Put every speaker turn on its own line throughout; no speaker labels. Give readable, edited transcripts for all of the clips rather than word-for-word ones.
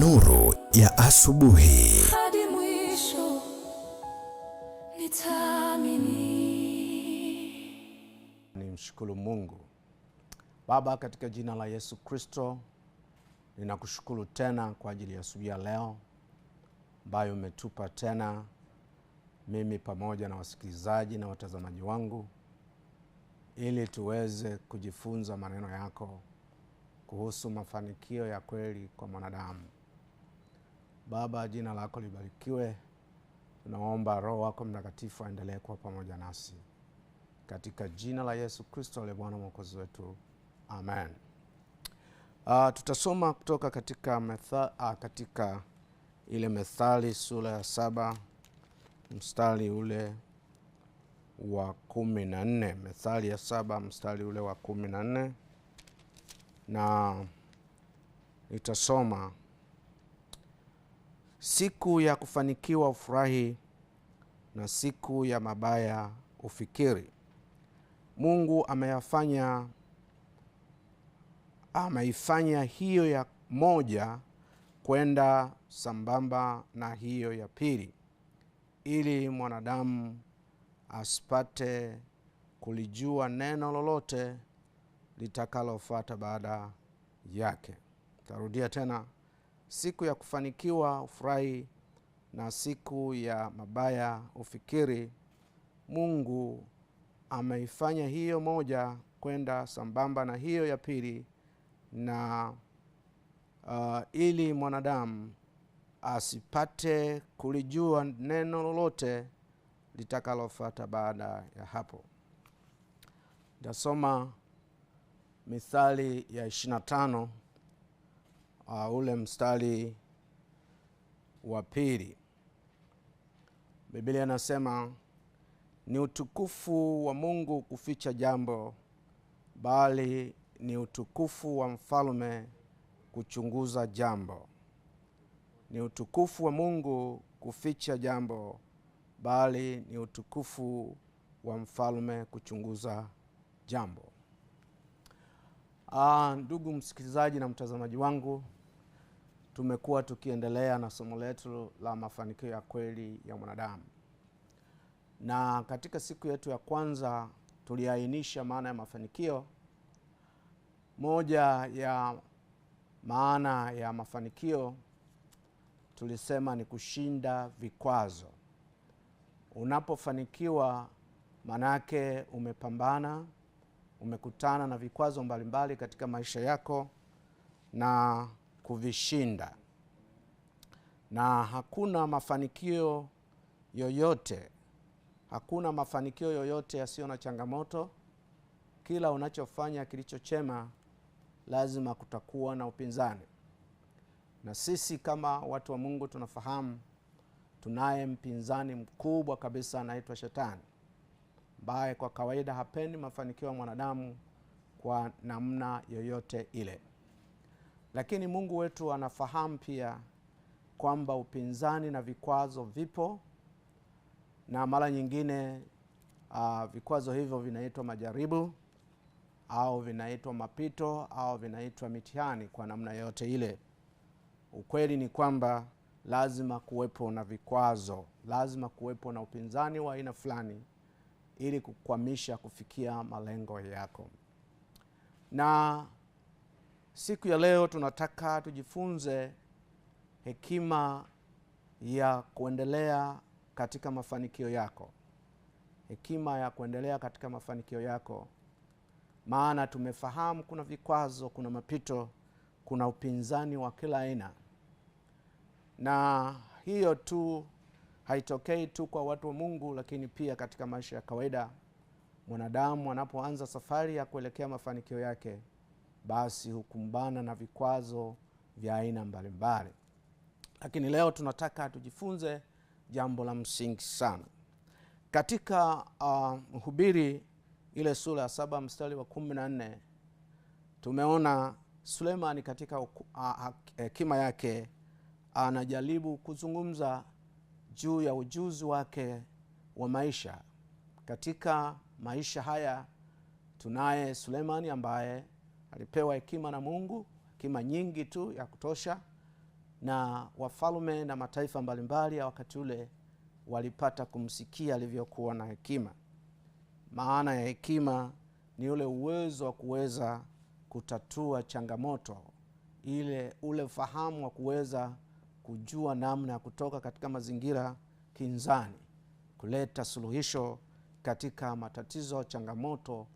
Nuru ya asubuhi.
Hadi mwisho nitaamini.
Nimshukuru Mungu. Baba, katika jina la Yesu Kristo, ninakushukuru tena kwa ajili ya asubuhi ya leo ambayo umetupa tena mimi pamoja na wasikilizaji na watazamaji wangu, ili tuweze kujifunza maneno yako kuhusu mafanikio ya kweli kwa mwanadamu. Baba, jina lako libarikiwe. Tunaomba Roho wako Mtakatifu aendelee kuwa pamoja nasi, katika jina la Yesu Kristo aliye Bwana Mwokozi wetu, amen. Tutasoma kutoka katika ile Methali sura ya 7 mstari ule wa 14. Methali ya 7 mstari ule wa 14, na nitasoma: siku ya kufanikiwa ufurahi, na siku ya mabaya ufikiri. Mungu ameifanya hiyo ya moja kwenda sambamba na hiyo ya pili, ili mwanadamu asipate kulijua neno lolote litakalofuata baada yake. Tarudia tena: siku ya kufanikiwa ufurahi, na siku ya mabaya ufikiri. Mungu ameifanya hiyo moja kwenda sambamba na hiyo ya pili, na ili mwanadamu asipate kulijua neno lolote litakalofuata baada ya hapo. Nitasoma Mithali ya 25 ule mstari wa 2. Biblia inasema: ni utukufu wa Mungu kuficha jambo, bali ni utukufu wa mfalme kuchunguza jambo. Ni utukufu wa Mungu kuficha jambo, bali ni utukufu wa mfalme kuchunguza jambo. Ndugu msikilizaji na mtazamaji wangu, tumekuwa tukiendelea na somo letu la mafanikio ya kweli ya mwanadamu, na katika siku yetu ya kwanza tuliainisha maana ya mafanikio. Moja ya maana ya mafanikio tulisema ni kushinda vikwazo. Unapofanikiwa, manake umepambana, umekutana na vikwazo mbalimbali katika maisha yako na kuvishinda. Na hakuna mafanikio yoyote yasiyo na changamoto. Kila unachofanya kilicho chema, lazima kutakuwa na upinzani. Na sisi kama watu wa Mungu tunafahamu tunaye mpinzani mkubwa kabisa, anaitwa Shetani, ambaye kwa kawaida hapendi mafanikio ya mwanadamu kwa namna yoyote ile. Lakini Mungu wetu anafahamu pia kwamba upinzani na vikwazo vipo, na mara nyingine vikwazo hivyo vinaitwa majaribu, au vinaitwa mapito, au vinaitwa mitihani kwa namna yote ile. Ukweli ni kwamba lazima kuwepo na vikwazo, lazima kuwepo na upinzani wa aina fulani, ili kukwamisha kufikia malengo yako. Na siku ya leo tunataka tujifunze hekima ya kuendelea katika mafanikio yako. Hekima ya kuendelea katika mafanikio yako. Maana tumefahamu kuna vikwazo, kuna mapito, kuna upinzani wa kila aina. Na hiyo tu haitokei tu kwa watu wa Mungu, lakini pia katika maisha ya kawaida. Mwanadamu anapoanza safari ya kuelekea mafanikio yake, basi hukumbana na vikwazo vya aina mbalimbali. Lakini leo tunataka tujifunze jambo la msingi sana. Katika Mhubiri ile sura ya 7 mstari wa 14, tumeona Sulemani katika hekima yake anajaribu kuzungumza juu ya ujuzi wake wa maisha. Katika maisha haya tunaye Sulemani ambaye alipewa hekima na Mungu, hekima nyingi tu ya kutosha, na wafalme na mataifa mbalimbali ya wakati ule walipata kumsikia alivyokuwa na hekima. Maana ya hekima ni ule uwezo wa kuweza kutatua changamoto, ule ufahamu wa kuweza kujua namna ya kutoka katika mazingira kinzani, kuleta suluhisho katika matatizo, changamoto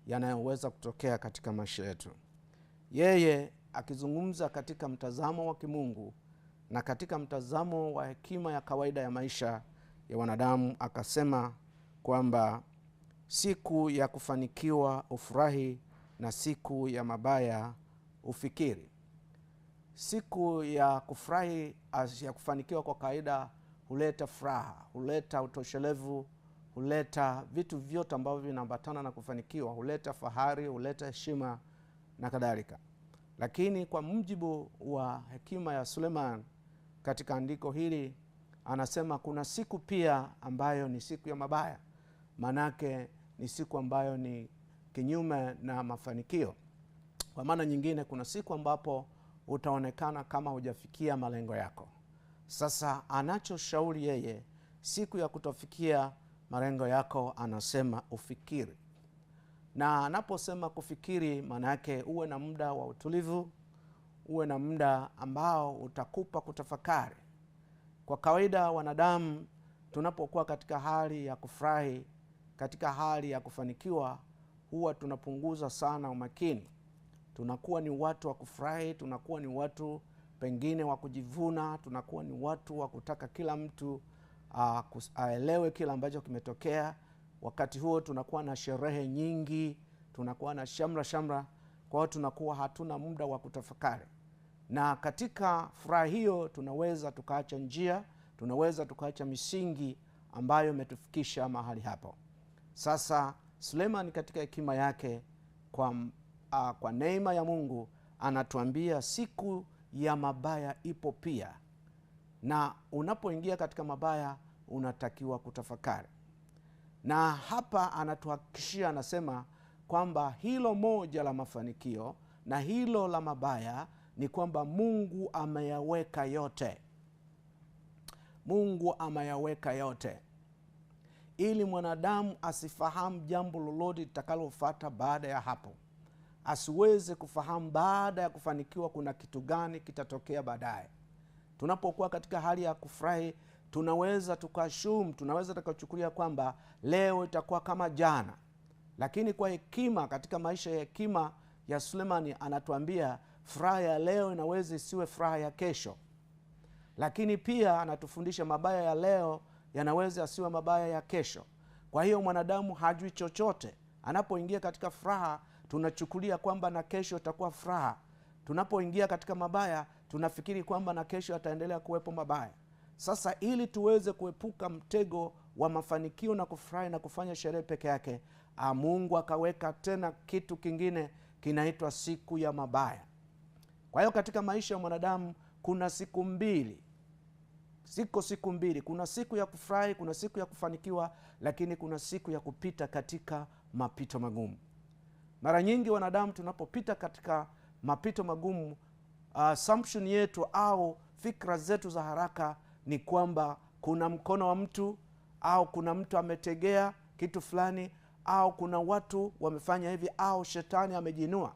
yanayoweza kutokea katika maisha yetu. Yeye akizungumza katika mtazamo wa kimungu na katika mtazamo wa hekima ya kawaida ya maisha ya wanadamu, akasema kwamba siku ya kufanikiwa ufurahi na siku ya mabaya ufikiri. Siku ya kufurahi, ya kufanikiwa kwa kawaida huleta furaha, huleta utoshelevu, huleta vitu vyote ambavyo vinaambatana na kufanikiwa, huleta fahari, huleta heshima na kadhalika. Lakini kwa mujibu wa hekima ya Suleiman katika andiko hili, anasema kuna siku pia ambayo ni siku ya mabaya. Manake ni siku ambayo ni kinyume na mafanikio. Kwa maana nyingine, kuna siku ambapo utaonekana kama hujafikia malengo yako. Sasa anachoshauri yeye, siku ya kutofikia malengo yako, anasema ufikiri. Na anaposema kufikiri, maana yake uwe na muda wa utulivu, uwe na muda ambao utakupa kutafakari. Kwa kawaida wanadamu tunapokuwa katika hali ya kufurahi, katika hali ya kufanikiwa, huwa tunapunguza sana umakini. Tunakuwa ni watu wa kufurahi, tunakuwa ni watu pengine wa kujivuna, tunakuwa ni watu wa kutaka kila mtu aelewe kila ambacho kimetokea. Wakati huo tunakuwa na sherehe nyingi, tunakuwa na shamra. Kwa hiyo tunakuwa hatuna muda wa kutafakari. Na katika furaha hiyo tunaweza tukaacha njia, tunaweza tukaacha misingi ambayo imetufikisha mahali hapo. Sasa Suleiman katika hekima yake, kwa neema ya Mungu, anatuambia siku ya mabaya ipo pia. Na unapoingia katika mabaya unatakiwa kutafakari. Na hapa anatuhakikishia, anasema kwamba hilo moja la mafanikio na hilo la mabaya ni kwamba Mungu ameyaweka yote. Mungu ameyaweka yote ili mwanadamu asifahamu jambo lolote litakalofuata baada ya hapo. Asiweze kufahamu baada ya kufanikiwa kuna kitu gani kitatokea baadaye. Tunapokuwa katika hali ya kufurahi, tunaweza tunaweza tukachukulia kwamba leo itakuwa kama jana. Lakini kwa hekima, katika maisha ya hekima ya Sulemani, anatuambia furaha ya leo inaweza isiwe furaha ya kesho. Lakini pia anatufundisha mabaya ya leo yanaweza asiwe mabaya ya kesho. Kwa hiyo mwanadamu hajui chochote. Anapoingia katika furaha, tunachukulia kwamba na kesho itakuwa furaha. Tunapoingia katika mabaya, tunafikiri kwamba na kesho ataendelea kuwepo mabaya. Sasa ili tuweze kuepuka mtego wa mafanikio na kufurahi na kufanya sherehe peke yake, Mungu akaweka tena kitu kingine kinaitwa siku ya mabaya. Kwa hiyo katika maisha ya mwanadamu kuna siku mbili. Siku mbili. Kuna siku ya kufurahi, kuna siku ya kufanikiwa, lakini kuna siku ya kupita katika mapito magumu. Mara nyingi wanadamu tunapopita katika mapito magumu, assumption yetu au fikra zetu za haraka ni kwamba kuna mkono wa mtu, au kuna mtu ametegea kitu fulani, au kuna watu wamefanya hivi, au shetani amejinua.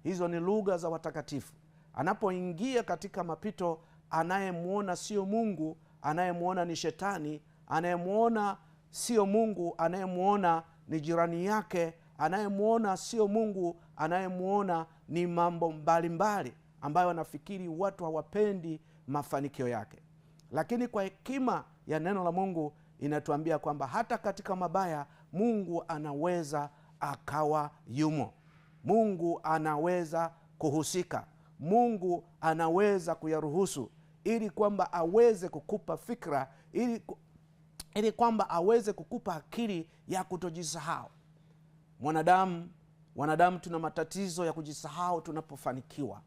Hizo ni lugha za watakatifu. Anapoingia katika mapito, anayemuona sio Mungu, anayemuona ni shetani. Anayemuona sio Mungu, anayemuona ni jirani yake. Anayemuona sio Mungu, anayemuona ni mambo mbalimbali ambayo anafikiri watu hawapendi mafanikio yake. Lakini kwa hekima ya neno la Mungu inatuambia kwamba hata katika mabaya Mungu anaweza akawa yumo. Mungu anaweza kuhusika. Mungu anaweza kuyaruhusu ili kwamba aweze kukupa fikra, ili kwamba aweze kukupa akili ya kutojisahau. Wanadamu tuna matatizo ya kujisahau tunapofanikiwa.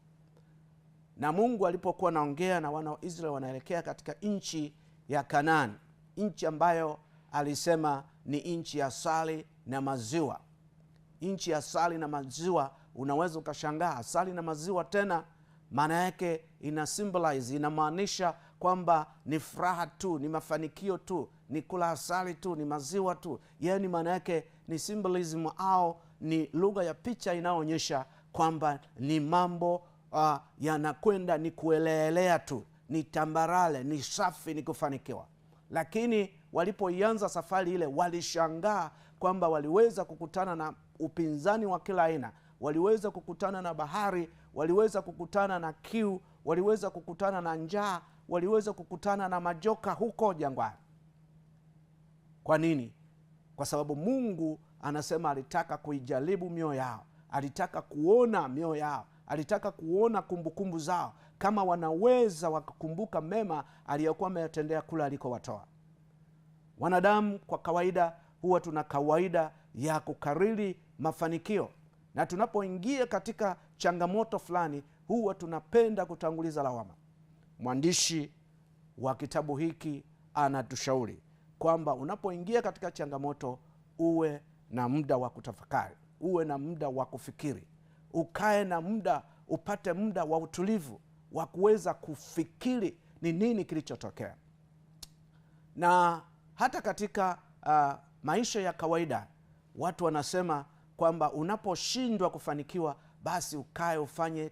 Na Mungu alipokuwa naongea na wana wa Israeli wanaelekea katika nchi ya Kanaani, nchi ambayo alisema ni nchi ya asali na maziwa. Nchi ya asali na maziwa, unaweza ukashangaa asali na maziwa tena maana yake ina symbolize, inamaanisha kwamba ni furaha tu, ni mafanikio tu, ni kula asali tu, ni maziwa tu. Yani maana yake ni symbolism au ni lugha ya picha inayoonyesha kwamba ni mambo yanakwenda ni kuelelea tu, ni tambarale, ni safi, ni kufanikiwa. Lakini walipoianza safari ile walishangaa kwamba waliweza kukutana na upinzani wa kila aina. Waliweza kukutana na bahari, waliweza kukutana na kiu, waliweza kukutana na njaa, waliweza kukutana na majoka huko jangwani. Kwa nini? Kwa sababu Mungu anasema alitaka kuijaribu mioyo yao, alitaka kuona mioyo yao, alitaka kuona kumbukumbu zao, kama wanaweza wakakumbuka mema aliyokuwa ameyatendea kule alikowatoa. Wanadamu kwa kawaida huwa tuna kawaida ya kukariri mafanikio, na tunapoingia katika changamoto fulani huwa tunapenda kutanguliza lawama. Mwandishi wa kitabu hiki anatushauri kwamba unapoingia katika changamoto uwe na muda wa kutafakari, uwe na muda wa kufikiri, ukae na muda, upate muda wa utulivu wa kuweza kufikiri ni nini kilichotokea. Na hata katika maisha ya kawaida watu wanasema kwamba unaposhindwa kufanikiwa basi ukae ufanye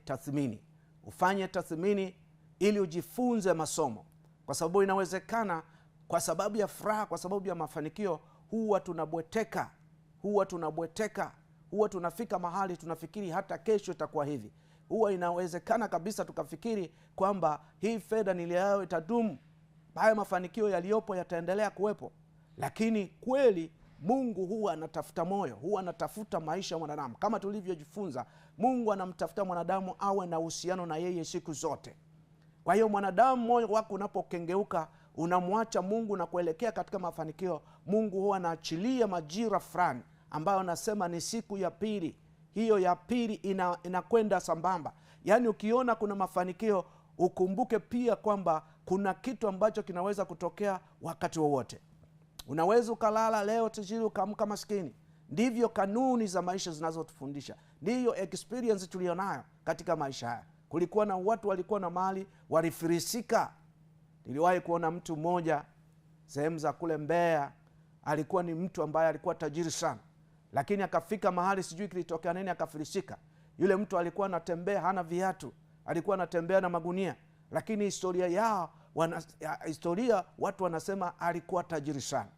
tathmini ili ujifunze masomo, kwa sababu inawezekana kwa sababu ya furaha, kwa sababu ya mafanikio huwa tunabweteka, huwa tunafika mahali tunafikiri hata kesho itakuwa hivi. Huwa inawezekana kabisa tukafikiri kwamba hii fedha niliyo itadumu, haya mafanikio yaliyopo yataendelea kuwepo. Lakini kweli Mungu huwa anatafuta moyo, huwa anatafuta maisha ya mwanadamu. Kama tulivyojifunza, Mungu anamtafuta mwanadamu awe na uhusiano na yeye siku zote. Kwa hiyo mwanadamu, moyo wako unapokengeuka, unamwacha Mungu na kuelekea katika mafanikio, Mungu huwa anaachilia majira fulani ambayo anasema ni siku ya pili. Hiyo ya pili inakwenda sambamba. Yaani ukiona kuna mafanikio, ukumbuke pia kwamba kuna kitu ambacho kinaweza kutokea wakati wowote. Unaweza ukalala leo tajiri ukaamka maskini. Ndivyo kanuni za maisha zinazotufundisha. Ndiyo experience tulionayo katika maisha haya. Kulikuwa na watu walikuwa na mali, walifirisika. Niliwahi kuona mtu mmoja sehemu za kule Mbeya, alikuwa ni mtu ambaye alikuwa tajiri sana, lakini akafika mahali sijui kilitokea nini akafirisika. Yule mtu alikuwa anatembea hana viatu, alikuwa anatembea na magunia, lakini historia watu wanasema alikuwa tajiri sana.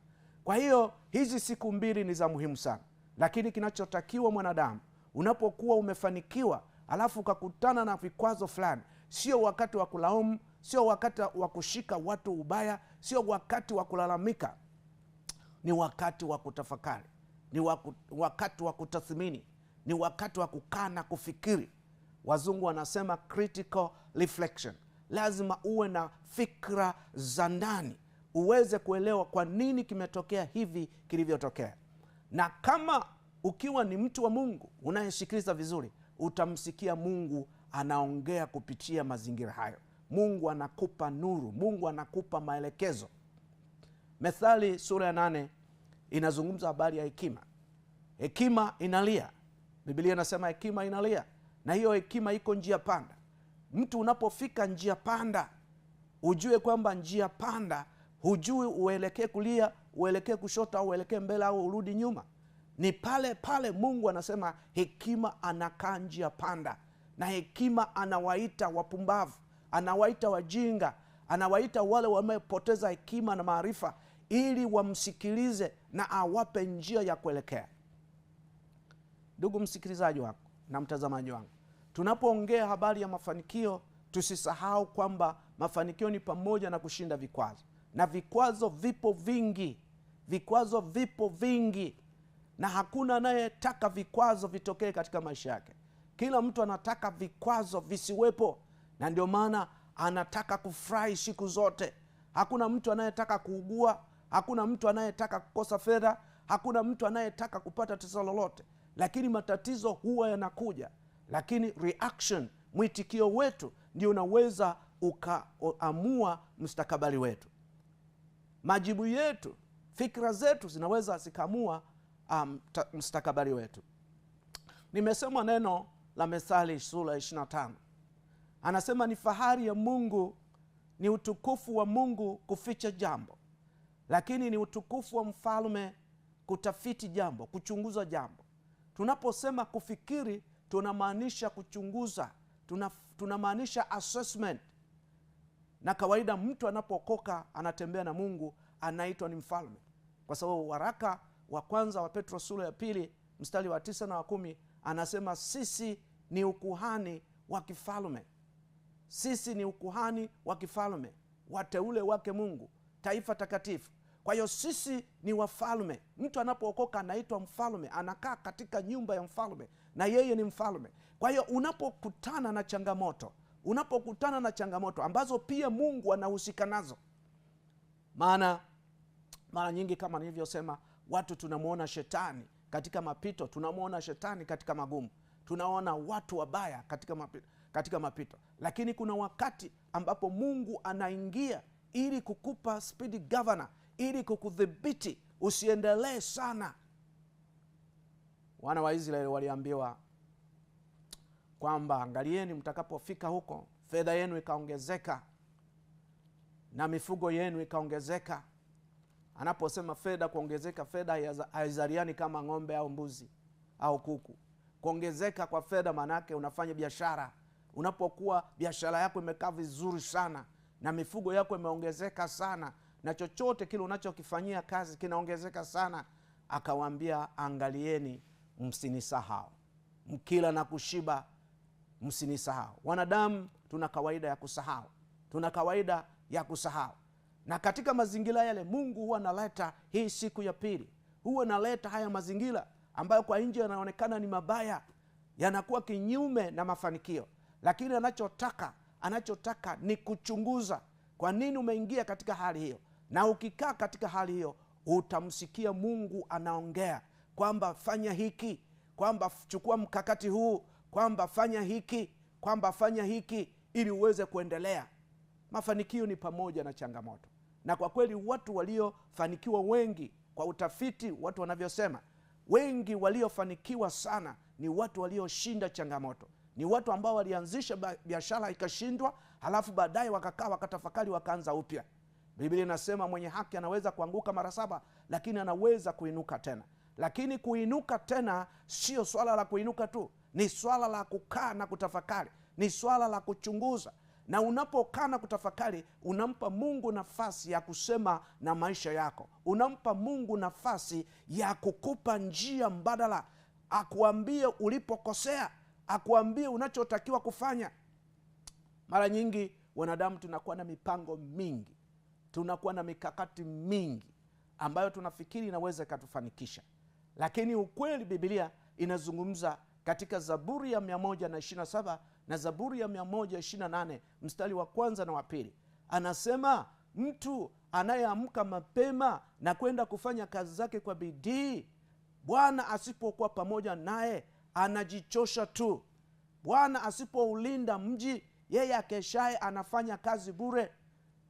Kwa hiyo hizi siku mbili ni za muhimu sana, lakini kinachotakiwa mwanadamu, unapokuwa umefanikiwa alafu ukakutana na vikwazo fulani, sio wakati wa kulaumu, sio wakati wa kushika watu ubaya, sio wakati wa kulalamika. Ni wakati wa kutafakari, ni wakati wa kutathmini, ni wakati wa kukaa na kufikiri. Wazungu wanasema critical reflection. Lazima uwe na fikra za ndani, uweze kuelewa kwa nini kimetokea hivi kilivyotokea. Na kama ukiwa ni mtu wa Mungu unayesikiliza vizuri, utamsikia Mungu anaongea kupitia mazingira hayo. Mungu anakupa nuru, Mungu anakupa maelekezo. Methali sura ya 8 inazungumza habari ya hekima. Hekima inalia. Biblia inasema hekima inalia, na hiyo hekima iko njia panda. Mtu unapofika njia panda, ujue kwamba njia panda, hujui uelekee kulia, uelekee kushoto, au uelekee mbele, au urudi nyuma. Ni pale pale Mungu anasema hekima anakaa njia panda, na hekima anawaita wapumbavu, anawaita wajinga, anawaita wale wamepoteza hekima na maarifa, ili wamsikilize na awape njia ya kuelekea. Ndugu msikilizaji wangu na mtazamaji wangu, tunapoongea habari ya mafanikio, tusisahau kwamba mafanikio ni pamoja na kushinda vikwazo. Na vikwazo vipo vingi, na hakuna anayetaka vikwazo vitokee katika maisha yake. Kila mtu anataka vikwazo visiwepo, na ndio maana anataka kufurahi siku zote. Hakuna mtu anayetaka kuugua, hakuna mtu anayetaka kukosa fedha, hakuna mtu anayetaka kupata tatizo lolote. Lakini matatizo huwa yanakuja, lakini reaction, mwitikio wetu ndio unaweza ukaamua mustakabali wetu. Majibu yetu, fikra zetu zinaweza zikaamua mustakabali wetu. Nimesema neno la Methali sura 25, Anasema ni fahari ya Mungu, ni utukufu wa Mungu kuficha jambo, lakini ni utukufu wa mfalme kutafiti jambo, kuchunguza jambo. Tunaposema kufikiri, tunamaanisha kuchunguza, tunamaanisha assessment. Na kawaida mtu anapookoka anatembea na Mungu anaitwa ni mfalme, kwa sababu waraka wa kwanza wa Petro sura ya 2 mstari wa 9 na wa 10 anasema sisi ni ukuhani wa kifalme. Sisi ni ukuhani wa kifalme, wateule wake Mungu, taifa takatifu. Kwa hiyo sisi ni wafalme. Mtu anapookoka anaitwa mfalme, anakaa katika nyumba ya mfalme na yeye ni mfalme. Kwa hiyo unapokutana na changamoto ambazo pia Mungu anahusika nazo, maana mara nyingi kama nilivyosema, watu tunamuona shetani katika mapito, tunamuona shetani katika magumu, tunaona watu wabaya katika mapito. Lakini kuna wakati ambapo Mungu anaingia ili kukupa speed governor, ili kukudhibiti usiendelee sana. Wana wa Israeli waliambiwa kwamba angalieni, mtakapofika huko fedha yenu ikaongezeka na mifugo yenu ikaongezeka. Anaposema fedha kuongezeka, fedha haizaliani kama ng'ombe au mbuzi au kuku. Kuongezeka kwa fedha manake unafanya biashara. Unapokuwa biashara yako imekaa vizuri sana na mifugo yako imeongezeka sana na chochote kile unachokifanyia kazi kinaongezeka sana, akawaambia angalieni, msinisahau, mkila na kushiba msinisahau. Wanadamu tuna kawaida ya kusahau, na katika mazingira yale Mungu huwa analeta hii siku ya pili, huwa analeta haya mazingira ambayo kwa nje yanaonekana ni mabaya, yanakuwa kinyume na mafanikio, lakini anachotaka ni kuchunguza kwa nini umeingia katika hali hiyo. Na ukikaa katika hali hiyo utamsikia Mungu anaongea kwamba fanya hiki, kwamba chukua mkakati huu, kwamba fanya hiki ili uweze kuendelea. Mafanikio ni pamoja na changamoto, na kwa kweli watu waliofanikiwa wengi, kwa utafiti watu wanavyosema, wengi waliofanikiwa sana ni watu walioshinda changamoto. Ni watu ambao walianzisha biashara ikashindwa, halafu baadaye wakakaa wakatafakari, wakaanza upya. Biblia inasema mwenye haki anaweza kuanguka mara 7 lakini anaweza kuinuka tena. Lakini kuinuka tena sio swala la kuinuka tu, ni swala la kukaa na kutafakari, ni swala la kuchunguza. Na unapokaa na kutafakari, unampa Mungu nafasi ya kusema na maisha yako. Unampa Mungu nafasi ya kukupa njia mbadala, akuambie ulipokosea, akuambie unachotakiwa kufanya. Mara nyingi wanadamu tunakuwa na mipango mingi, tunakuwa na mikakati mingi ambayo tunafikiri inaweza ikatufanikisha, lakini ukweli Biblia inazungumza katika Zaburi ya 127 na Zaburi ya 128 mstari wa 1 na wa 2, anasema mtu anayeamka mapema na kwenda kufanya kazi zake kwa bidii, Bwana asipokuwa pamoja naye anajichosha tu. Bwana asipoulinda mji, yeye akeshaye anafanya kazi bure.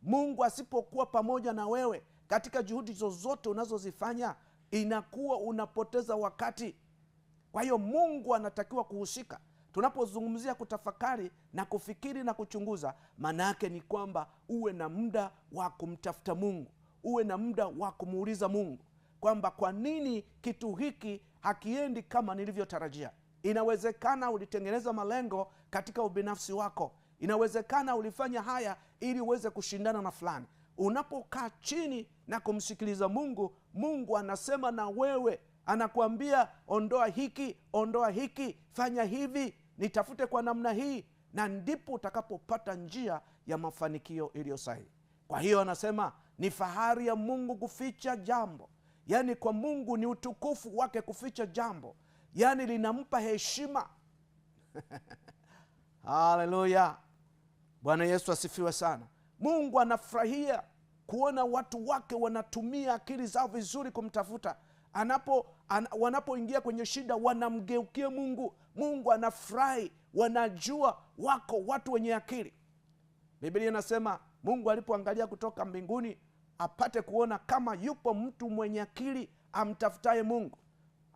Mungu asipokuwa pamoja na wewe katika juhudi zozote unazozifanya, inakuwa unapoteza wakati. Kwa hiyo Mungu anatakiwa kuhusika. Tunapozungumzia kutafakari na kufikiri na kuchunguza, maana yake ni kwamba uwe na muda wa kumtafuta Mungu, uwe na muda wa kumuuliza Mungu kwamba kwa nini kitu hiki hakiendi kama nilivyotarajia. Inawezekana ulitengeneza malengo katika ubinafsi wako, inawezekana ulifanya haya ili uweze kushindana na fulani. Unapokaa chini na kumsikiliza Mungu, Mungu anasema na wewe, anakuambia ondoa hiki, fanya hivi, nitafute kwa namna hii, na ndipo utakapopata njia ya mafanikio iliyo sahihi. Kwa hiyo anasema ni fahari ya Mungu kuficha jambo, yaani kwa Mungu ni utukufu wake kuficha jambo, yaani linampa heshima. Haleluya, Bwana Yesu asifiwe sana. Mungu anafurahia kuona watu wake wanatumia akili zao vizuri kumtafuta. Wanapoingia kwenye shida wanamgeukia Mungu. Mungu anafurahi, wanajua wako watu wenye akili. Biblia inasema Mungu alipoangalia kutoka mbinguni apate kuona kama yupo mtu mwenye akili amtafutaye Mungu,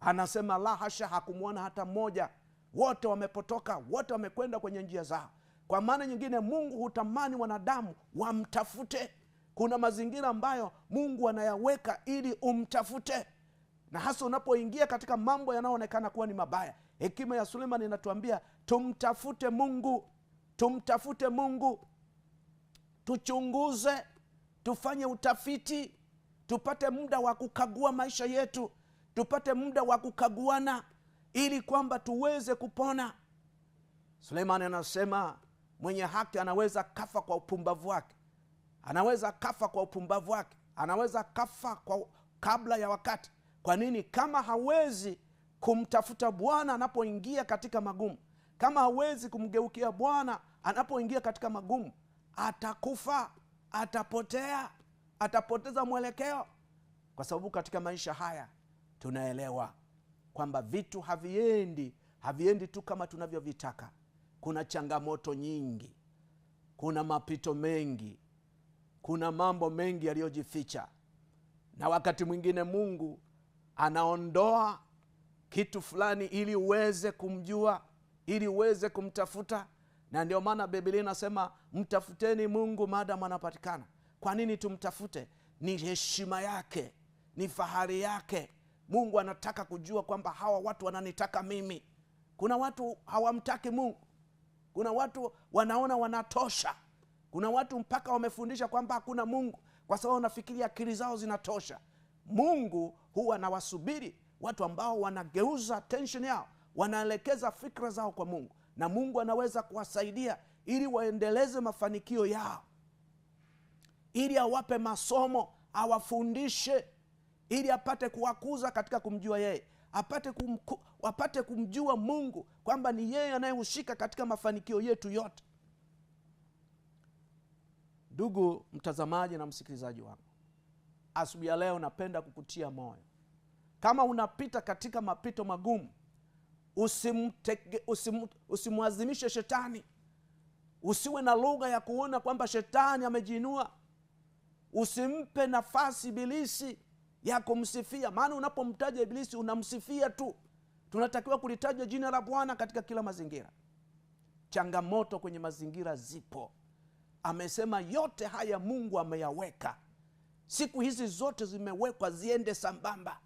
anasema la hasha, hakumwona hata mmoja. Wote wamepotoka, wote wamekwenda kwenye njia zao. Kwa maana nyingine, Mungu hutamani wanadamu wamtafute. Kuna mazingira ambayo Mungu anayaweka ili umtafute, na hasa unapoingia katika mambo yanayoonekana kuwa ni mabaya. Hekima ya Suleiman inatuambia tumtafute Mungu, tumtafute Mungu, tuchunguze, tufanye utafiti, tupate muda wa kukagua maisha yetu, tupate muda wa kukaguana ili kwamba tuweze kupona. Suleiman anasema mwenye haki anaweza kafa kwa upumbavu wake, anaweza kafa kwa upumbavu wake, anaweza kafa kabla ya wakati. Kwa nini? Kama hawezi kumtafuta Bwana anapoingia katika magumu, kama hawezi kumgeukia Bwana anapoingia katika magumu, atakufa, atapotea, atapoteza mwelekeo. Kwa sababu katika maisha haya tunaelewa kwamba vitu haviendi tu kama tunavyovitaka. Kuna changamoto nyingi, kuna mapito mengi, kuna mambo mengi yaliyojificha, na wakati mwingine Mungu anaondoa kitu fulani ili uweze kumjua, ili uweze kumtafuta. Na ndio maana Biblia inasema mtafuteni Mungu maadamu anapatikana. Kwa nini tumtafute? Ni heshima yake, ni fahari yake. Mungu anataka kujua kwamba hawa watu wananitaka mimi. Kuna watu hawamtaki Mungu, kuna watu wanaona wanatosha, kuna watu mpaka wamefundisha kwamba hakuna Mungu kwa sababu wanafikiria akili zao zinatosha. Mungu huwa anawasubiri watu ambao wanageuza attention yao, wanaelekeza fikra zao kwa Mungu, na Mungu anaweza kuwasaidia ili waendeleze mafanikio yao, ili awape masomo, awafundishe, ili apate kuwakuza katika kumjua yeye, apate kumjua Mungu kwamba ni yeye anayehusika katika mafanikio yetu yote. Ndugu mtazamaji na msikilizaji wangu, asubuhi ya leo napenda kukutia moyo. Kama unapita katika mapito magumu, usimwazimishe shetani. Usiwe na lugha ya kuona kwamba shetani amejiinua. Usimpe nafasi ibilisi ya kumsifia, maana unapomtaja ibilisi unamsifia tu. Tunatakiwa kulitaja jina la Bwana katika kila mazingira. Changamoto kwenye mazingira zipo. Amesema yote haya Mungu ameyaweka. Siku hizi zote zimewekwa ziende sambamba,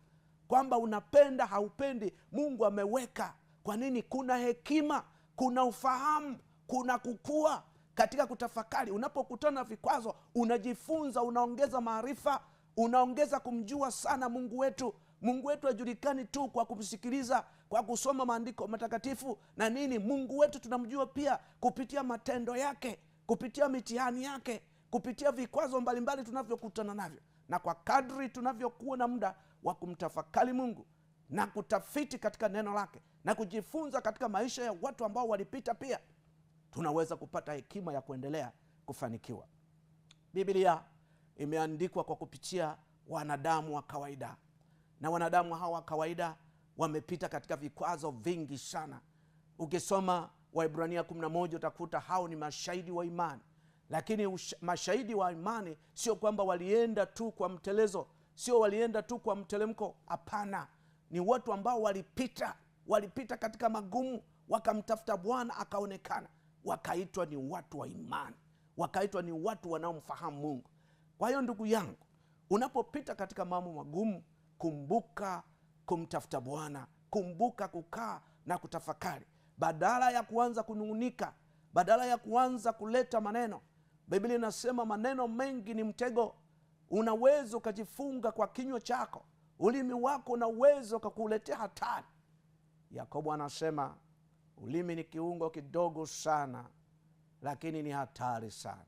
kwamba unapenda haupendi, Mungu ameweka. Kwa nini? Kuna hekima, kuna ufahamu, kuna kukua katika kutafakari. Unapokutana na vikwazo unajifunza, unaongeza maarifa, unaongeza kumjua sana Mungu wetu. Mungu wetu hajulikani tu kwa kumsikiliza, kwa kusoma maandiko matakatifu na nini. Mungu wetu tunamjua pia kupitia matendo yake, kupitia mitihani yake, kupitia vikwazo mbalimbali tunavyokutana navyo. Na kwa kadri tunavyokuwa na muda wa kumtafakari Mungu na kutafiti katika neno lake na kujifunza katika maisha ya watu ambao walipita pia, tunaweza kupata hekima ya kuendelea kufanikiwa. Biblia imeandikwa kwa kupitia wanadamu wa kawaida, na wanadamu hawa wa kawaida wamepita katika vikwazo vingi sana. Ukisoma Waebrania 11 utakuta hao ni mashahidi wa imani. Lakini mashahidi wa imani sio kwamba walienda tu kwa mtelezo, sio walienda tu kwa mtelemko. Hapana, ni watu ambao walipita katika magumu, wakamtafuta Bwana akaonekana, wakaitwa ni watu wa imani, wakaitwa ni watu wanaomfahamu Mungu. Kwa hiyo ndugu yangu, unapopita katika mambo magumu, kumbuka kumtafuta Bwana, kumbuka kukaa na kutafakari, badala ya kuanza kunung'unika, badala ya kuanza kuleta maneno. Biblia inasema maneno mengi ni mtego. Unaweza ukajifunga kwa kinywa chako, ulimi wako unaweza ukakuletea hatari. Yakobo anasema ulimi ni kiungo kidogo sana, lakini ni hatari sana.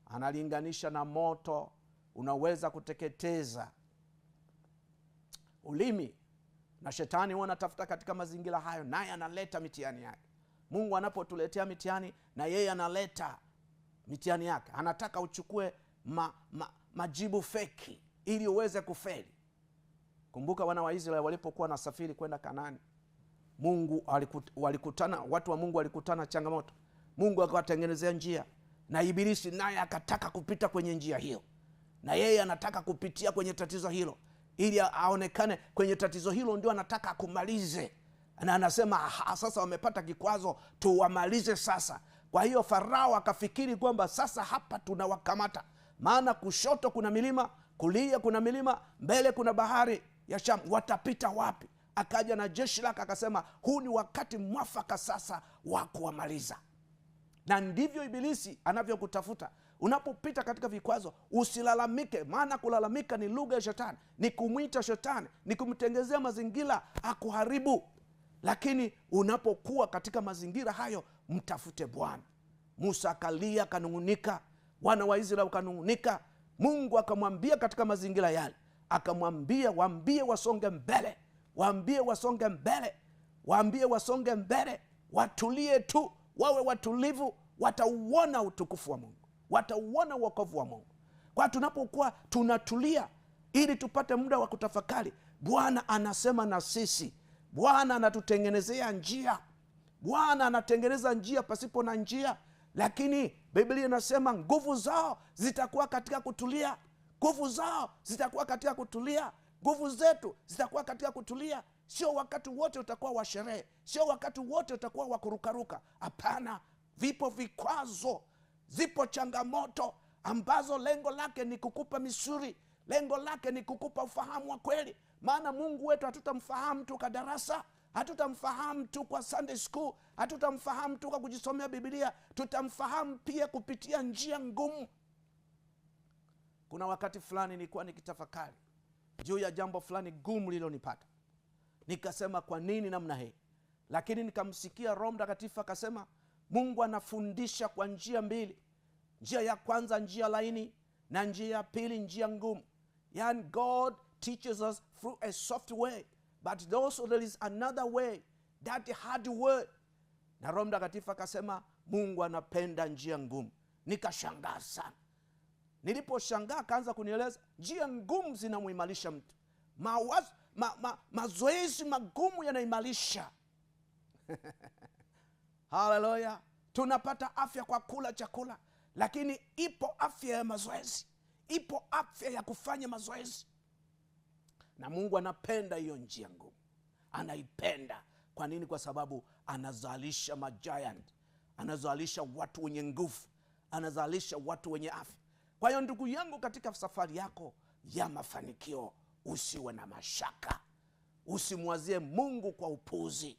Analinganisha na moto, unaweza kuteketeza. Ulimi na shetani huwa anatafuta katika mazingira hayo, naye analeta mitihani yake. Mungu anapotuletea mitihani, na yeye analeta mitihani yake. Anataka uchukue majibu feki ili uweze kufeli. Kumbuka wana wa Israeli walipokuwa nasafiri kwenda Kanaani, Mungu walikutana, watu wa Mungu walikutana changamoto. Mungu akawatengenezea njia, na ibilisi naye akataka kupita kwenye njia hiyo, na yeye anataka kupitia kwenye tatizo hilo ili aonekane kwenye tatizo hilo ndio anataka akumalize. Na anasema sasa wamepata kikwazo, tuwamalize sasa. Kwa hiyo Farao akafikiri kwamba sasa hapa tunawakamata, maana kushoto kuna milima, kulia kuna milima, mbele kuna bahari ya Shamu, watapita wapi? Akaja na jeshi lake akasema, huu ni wakati mwafaka sasa wa kuwamaliza. Na ndivyo Ibilisi anavyokutafuta. Unapopita katika vikwazo usilalamike, maana kulalamika ni lugha ya shetani, ni kumwita shetani, ni kumtengezea mazingira akuharibu. Lakini unapokuwa katika mazingira hayo, mtafute Bwana. Musa akalia akanung'unika, wana wa Israeli wakanung'unika. Mungu akamwambia katika mazingira yale, akamwambia waambie wasonge mbele, waambie wasonge mbele, waambie wasonge mbele, watulie tu, wawe watulivu, watauona utukufu wa Mungu, watauona wokovu wa Mungu. Kwa tunapokuwa tunatulia ili tupate muda wa kutafakari, Bwana anasema na sisi. Bwana anatutengenezea njia. Bwana anatengeneza njia pasipo na njia. Lakini Biblia inasema nguvu zao zitakuwa katika kutulia. Nguvu zao zitakuwa katika kutulia. Nguvu zetu zitakuwa katika kutulia. Sio wakati wote utakuwa wa sherehe, sio wakati wote utakuwa wa kurukaruka. Hapana, vipo vikwazo, zipo changamoto ambazo lengo lake ni kukupa misuri, lengo lake ni kukupa ufahamu wa kweli. Maana Mungu wetu hatutamfahamu tu kwa darasa, hatutamfahamu tu kwa Sunday school, hatutamfahamu tu kwa kujisomea Biblia, tutamfahamu pia kupitia njia ngumu. Kuna wakati fulani nilikuwa nikitafakari juu ya jambo fulani gumu lililonipata. Nikasema kwa nini namna hii? Lakini nikamsikia Roho Mtakatifu akasema Mungu anafundisha kwa njia mbili. Njia ya kwanza njia laini, na njia ya pili njia ngumu. Yani God teaches us through a soft way, but also there is another way, that hard way. Na Roho Mtakatifu akasema Mungu anapenda njia ngumu. Nikashangaa sana. Niliposhangaa akaanza kunieleza njia ngumu zinamuimarisha mtu. Mazoezi magumu yanaimarisha. Haleluya. Tunapata afya kwa kula chakula, lakini ipo afya ya mazoezi, ipo afya ya kufanya mazoezi. Na Mungu anapenda hiyo njia ngumu, anaipenda. Kwa nini? Kwa sababu anazalisha majiant, anazalisha watu wenye nguvu, anazalisha watu wenye afya. Kwa hiyo ndugu yangu, katika safari yako ya mafanikio usiwe na mashaka, usimwazie Mungu kwa upuuzi.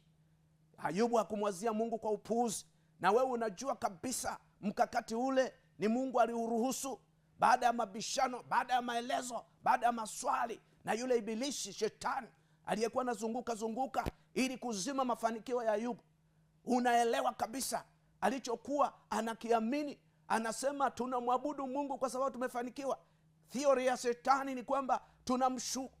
Ayubu hakumwazia Mungu kwa upuuzi, na wewe unajua kabisa mkakati ule ni Mungu aliuruhusu. Baada ya mabishano, baada ya maelezo, baada ya maswali, na yule ibilisi shetani aliyekuwa anazunguka ili kuzima mafanikio ya Ayubu, unaelewa kabisa alichokuwa anakiamini. Anasema tunamwabudu Mungu kwa sababu tumefanikiwa. Theory ya shetani ni kwamba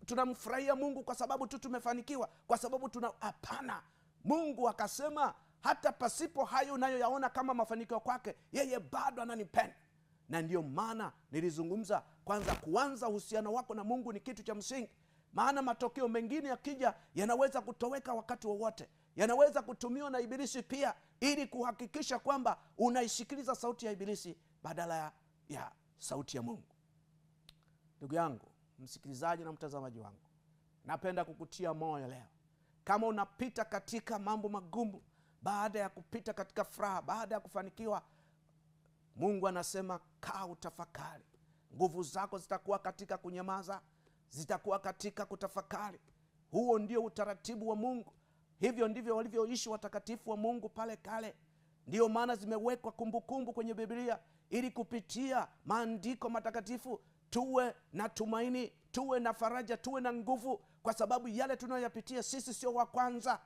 tunamfurahia Mungu kwa sababu tu tumefanikiwa, kwa sababu hapana. Mungu akasema hata pasipo hayo unayoyaona kama mafanikio kwake, yeye bado ananipenda. Na ndio maana nilizungumza kwanza, kuanza uhusiano wako na Mungu ni kitu cha msingi. Maana matokeo mengine yakija yanaweza kutoweka wakati wowote, yanaweza kutumiwa na ibilisi pia ili kuhakikisha kwamba unaisikiliza sauti ya ibilisi badala ya sauti ya Mungu. Ndugu yangu msikilizaji na mtazamaji wangu, napenda kukutia moyo leo. Kama unapita katika mambo magumu, baada ya kupita katika furaha, baada ya kufanikiwa, Mungu anasema kaa utafakari. Nguvu zako zitakuwa katika kunyamaza, zitakuwa katika kutafakari. Huo ndio utaratibu wa Mungu. Hivyo ndivyo walivyoishi watakatifu wa Mungu pale kale. Ndio maana zimewekwa kumbukumbu kwenye Biblia, ili kupitia maandiko matakatifu tuwe na tumaini, tuwe na faraja, tuwe na nguvu, kwa sababu yale tunayoyapitia sisi sio wa kwanza.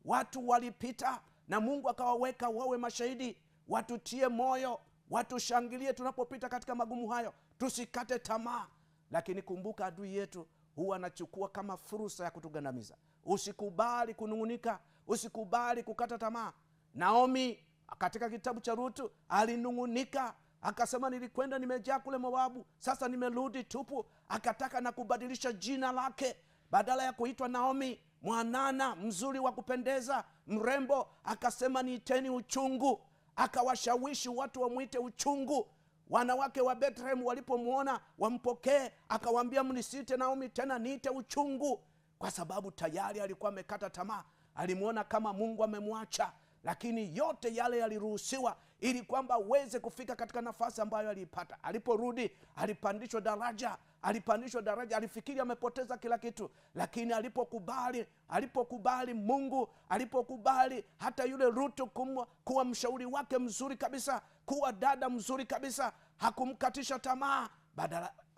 Watu walipita na Mungu akawaweka wawe mashahidi. Watutie moyo, watushangilie tunapopita katika magumu hayo. Tusikate tamaa. Lakini kumbuka, adui yetu huwa anachukua kama fursa ya kutugandamiza. Usikubali kunung'unika, usikubali kukata tamaa. Naomi katika kitabu cha Ruthu alinung'unika, akasema nilikwenda nimejaa kule Moabu, sasa nimerudi tupu. Akataka na kubadilisha jina lake, badala ya kuitwa Naomi, mwanana mzuri wa kupendeza, mrembo, akasema niiteni uchungu. Akawashawishi watu wamwite uchungu. Wanawake wa Bethlehem walipomwona wampokee, akawaambia mnisiite Naomi tena, niite uchungu. Kwa sababu tayari alikuwa amekata tamaa, alimuona kama Mungu amemwacha. Lakini yote yale yaliruhusiwa ili kwamba aweze kufika katika nafasi ambayo aliipata. Aliporudi alipandishwa daraja, alifikiri amepoteza kila kitu, lakini alipokubali Mungu, alipokubali hata yule Rutu kuwa mshauri wake mzuri kabisa, kuwa dada mzuri kabisa, hakumkatisha tamaa.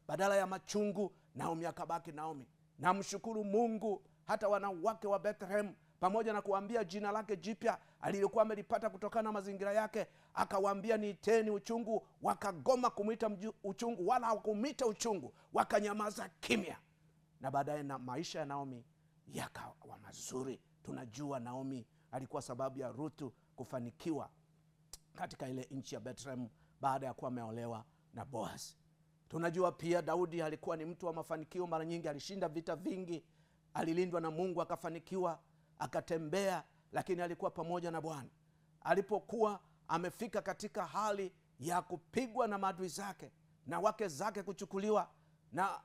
Badala ya machungu, Naomi akabaki Naomi. Namshukuru Mungu, hata wanawake wa Bethlehem, pamoja na kuambia jina lake jipya alilokuwa amelipata kutokana na mazingira yake, akawaambia niiteni uchungu, wakagoma kumwita uchungu, wala hawakumwita uchungu, wakanyamaza kimya. Na baadaye na maisha ya Naomi yakawa mazuri. Tunajua Naomi alikuwa sababu ya Ruthu kufanikiwa katika ile nchi ya Bethlehem baada ya kuwa ameolewa na Boaz. Tunajua pia Daudi alikuwa ni mtu wa mafanikio. Mara nyingi alishinda vita vingi, alilindwa na Mungu, akafanikiwa, akatembea, lakini alikuwa pamoja na Bwana. Alipokuwa amefika katika hali ya kupigwa na maadui zake na wake zake kuchukuliwa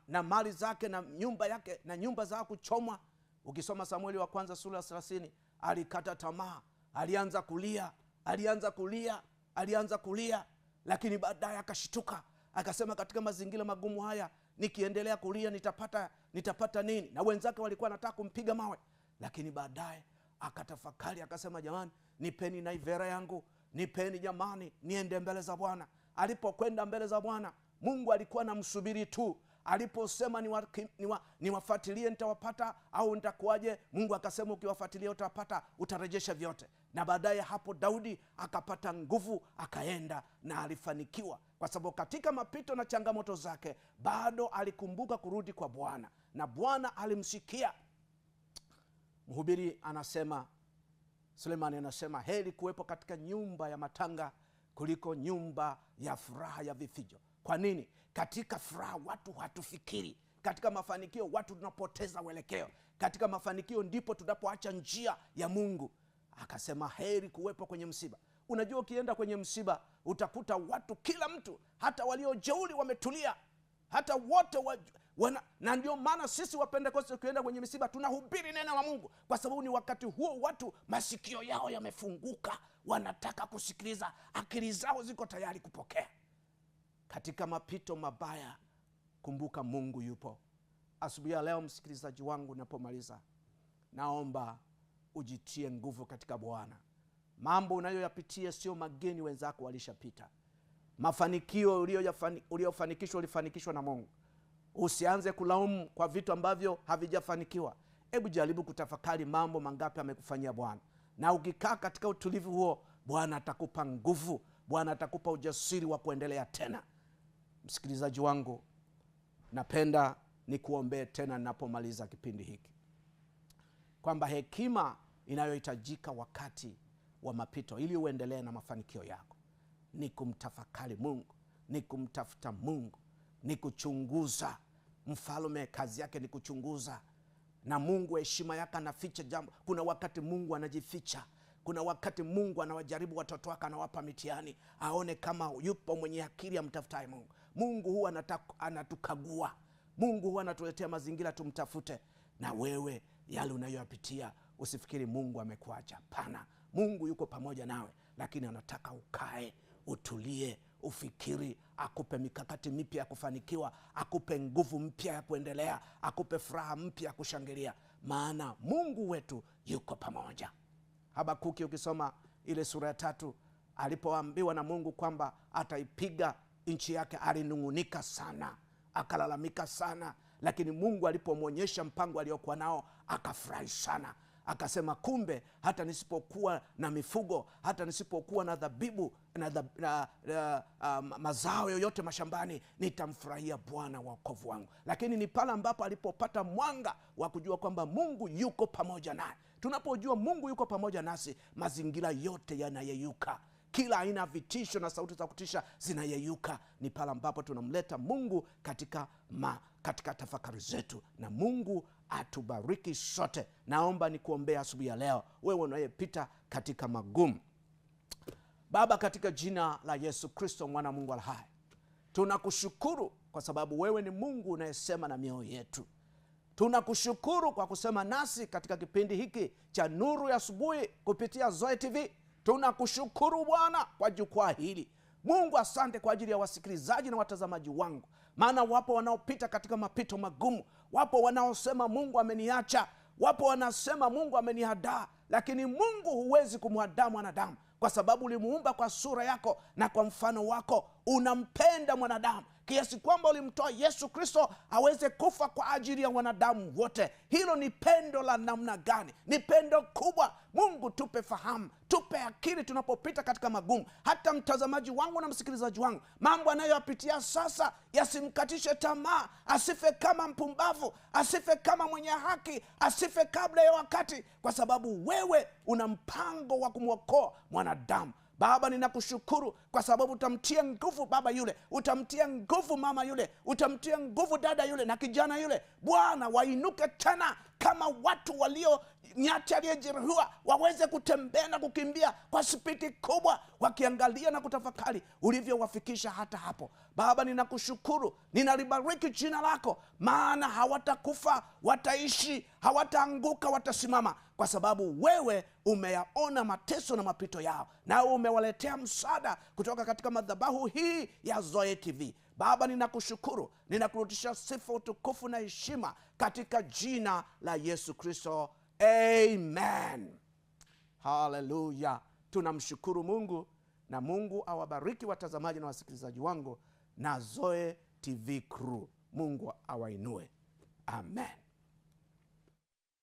na mali zake na nyumba yake na nyumba zao kuchomwa, ukisoma Samueli wa kwanza sura ya 30, alikata tamaa, alianza kulia, lakini baadaye akashituka, akasema katika mazingira magumu haya nikiendelea kulia nitapata nini? Na wenzake walikuwa wanataka kumpiga mawe, lakini baadaye akatafakari, akasema jamani, nipeni naivera yangu, nipeni jamani, niende mbele za Bwana. Alipokwenda mbele za Bwana, Mungu alikuwa anamsubiri tu. Aliposema niwafuatilie nitawapata au nitakuaje, Mungu akasema ukiwafuatilia utapata, utarejesha vyote. Na baadaye hapo Daudi akapata nguvu, akaenda na alifanikiwa, kwa sababu katika mapito na changamoto zake bado alikumbuka kurudi kwa Bwana, na Bwana alimsikia. Mhubiri anasema, Sulemani anasema, heri kuwepo katika nyumba ya matanga kuliko nyumba ya furaha ya vifijo. Kwa nini? Katika furaha watu hatufikiri, katika mafanikio watu tunapoteza uelekeo, katika mafanikio ndipo tunapoacha njia ya Mungu. Akasema heri kuwepo kwenye msiba. Unajua, ukienda kwenye msiba utakuta watu, kila mtu, hata waliojeuri wametulia, hata wote na ndio maana sisi wa Pentekoste tukienda kwenye misiba tunahubiri neno la Mungu, kwa sababu ni wakati huo watu masikio yao yamefunguka, wanataka kusikiliza, akili zao ziko tayari kupokea. Katika mapito mabaya, kumbuka Mungu yupo. Asubuhi ya leo, msikilizaji wangu, napomaliza, naomba ujitie nguvu katika Bwana. Mambo unayoyapitia sio mageni, wenzako walishapita. Mafanikio uliofanikishwa ulifanikishwa na Mungu. Usianze kulaumu kwa vitu ambavyo havijafanikiwa. Hebu jaribu kutafakari mambo mangapi amekufanyia Bwana, na ukikaa katika utulivu huo, Bwana atakupa nguvu, Bwana atakupa ujasiri wa kuendelea tena. Msikilizaji wangu, napenda nikuombee tena ninapomaliza kipindi hiki, kwamba hekima inayohitajika wakati wa mapito ili uendelee na mafanikio yako ni kumtafakari Mungu, ni kumtafuta Mungu, ni kuchunguza. Mfalme kazi yake ni kuchunguza, na Mungu heshima yake anaficha jambo. Kuna wakati Mungu anajificha, kuna wakati Mungu anawajaribu watoto wake, anawapa mitihani aone kama yupo mwenye akili amtafutaye Mungu. Mungu huwa anatukagua, Mungu huwa anatuletea mazingira tumtafute. Na wewe yale unayoyapitia usifikiri Mungu amekuacha. Hapana, Mungu yuko pamoja nawe, lakini anataka ukae, utulie, ufikiri, akupe mikakati mipya ya kufanikiwa, akupe nguvu mpya ya kuendelea, akupe furaha mpya ya kushangilia, maana Mungu wetu yuko pamoja. Habakuki, ukisoma ile sura ya 3, alipoambiwa na Mungu kwamba ataipiga nchi yake, alinung'unika sana, akalalamika sana, lakini Mungu alipomwonyesha mpango aliokuwa nao akafurahi sana. Akasema kumbe hata nisipokuwa na mifugo, hata nisipokuwa na dhabibu mazao yoyote mashambani, nitamfurahia Bwana wokovu wangu. Lakini ni pale ambapo alipopata mwanga wa kujua kwamba Mungu yuko pamoja naye. Tunapojua Mungu yuko pamoja nasi, mazingira yote yanayeyuka, kila aina ya vitisho na sauti za kutisha zinayeyuka. Ni pale ambapo tunamleta Mungu katika tafakari zetu, na Mungu atubariki sote. Naomba nikuombea asubuhi ya leo, wewe unayepita katika magumu. Baba, katika jina la Yesu Kristo, mwana wa Mungu aliye hai, tunakushukuru kwa sababu wewe ni Mungu unayesema na mioyo yetu. Tunakushukuru kwa kusema nasi katika kipindi hiki cha Nuru ya Asubuhi kupitia Zoe TV. Tunakushukuru Bwana kwa jukwaa hili. Mungu, asante kwa ajili ya wasikilizaji na watazamaji wangu, maana wapo wanaopita katika mapito magumu, wapo wanaosema Mungu ameniacha, wapo wanasema Mungu amenihadaa. Lakini Mungu, huwezi kumhadaa mwanadamu, kwa sababu ulimuumba kwa sura yako na kwa mfano wako. Unampenda mwanadamu kiasi kwamba ulimtoa Yesu Kristo aweze kufa kwa ajili ya wanadamu wote. Hilo ni pendo la namna gani? Ni pendo kubwa. Mungu, tupe fahamu, tupe akili tunapopita katika magumu. Hata mtazamaji wangu na msikilizaji wangu, mambo anayoyapitia sasa yasimkatishe tamaa. Asife kama mpumbavu, asife kama mwenye haki, asife kabla ya wakati, kwa sababu wewe una mpango wa kumwokoa mwanadamu. Baba, ninakushukuru kwa sababu utamtia nguvu baba yule, utamtia nguvu mama yule, utamtia nguvu dada yule na kijana yule. Bwana, wainuke tena kama watu walio nyati aliyejeruhiwa, waweze kutembea na kukimbia kwa spidi kubwa, wakiangalia na kutafakari ulivyowafikisha hata hapo. Baba, ninakushukuru, ninalibariki jina lako, maana hawatakufa, wataishi, hawataanguka, watasimama, kwa sababu wewe umeyaona mateso na mapito yao, na umewaletea msaada kutoka katika madhabahu hii ya Zoe TV. Baba, ninakushukuru, ninakurudisha sifa, utukufu na heshima katika jina la Yesu Kristo. Amen. Haleluya. Tunamshukuru Mungu, na Mungu awabariki watazamaji na wasikilizaji wangu na Zoe TV crew. Mungu awainue. Amen.